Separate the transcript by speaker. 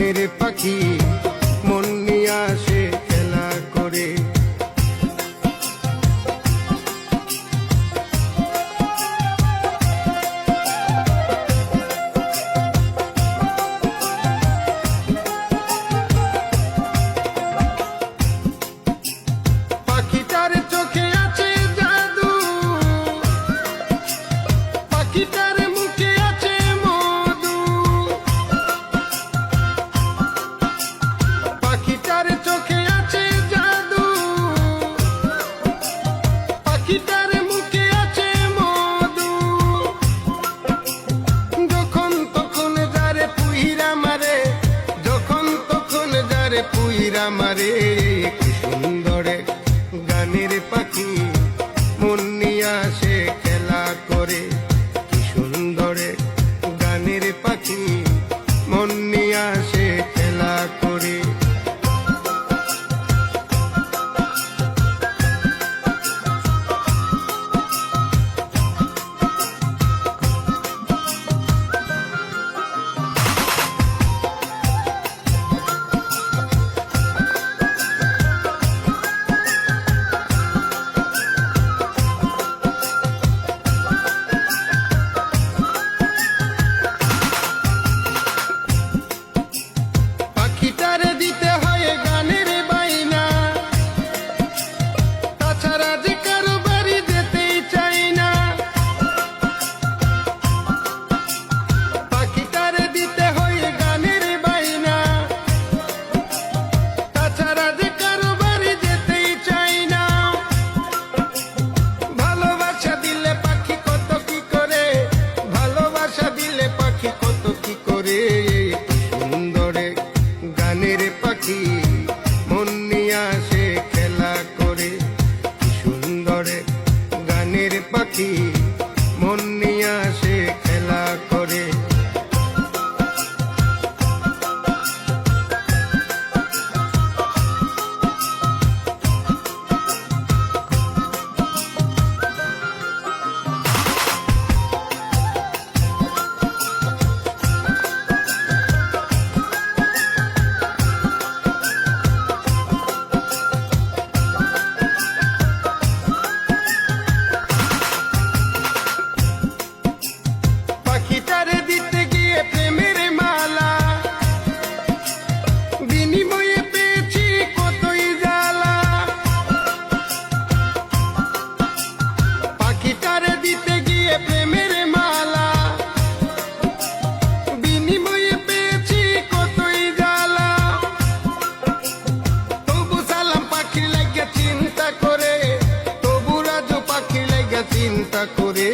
Speaker 1: গানের পাখি মন নিয়ে আসে খেলা করে। পাখিটার চোখে আছে জাদু, পাখিটার মুখে আছে মধু, পাখিটার চোখে আছে জাদু, পাখিটার মুখে আছে মধু। যখন তখন যারে পুইরা মারে, যখন তখন যারে পুইরা মারে, কি সুন্দর গানের পাখি মন নিয়ে আসে খেলা করে। কি সুন্দর গানের পাখি মন নিয়ে আসে খেলা করে। পাখিটারে দিতে হয় গানের বাইনা, তাছাড়া যে কারো বাড়ি যেতেই চাই না। পাখিটারে দিতে হয় গানের বাইনা, তাছাড়া যে কারো বাড়ি যেতেই চাই না। ভালোবাসা দিলে পাখি কত কি করে, ভালোবাসা দিলে পাখি কত কি করে। সুন্দরে গানের পাখি মন নিয়ে আসে খেলা করে। কি সুন্দর গানের পাখি মন নিয়ে আসে খেলা করে। পাখিটারে দিতে গিয়ে প্রেমের মালা, বিনিময়ে পেয়েছি কতই জ্বালা। পাখিটারে দিতে গিয়ে প্রেমের মালা, বিনিময়ে পেয়েছি কতই জ্বালা। তবু সালাম পাখি লাগে চিন্তা করে, তবু রাজু পাখি লাগে চিন্তা করে।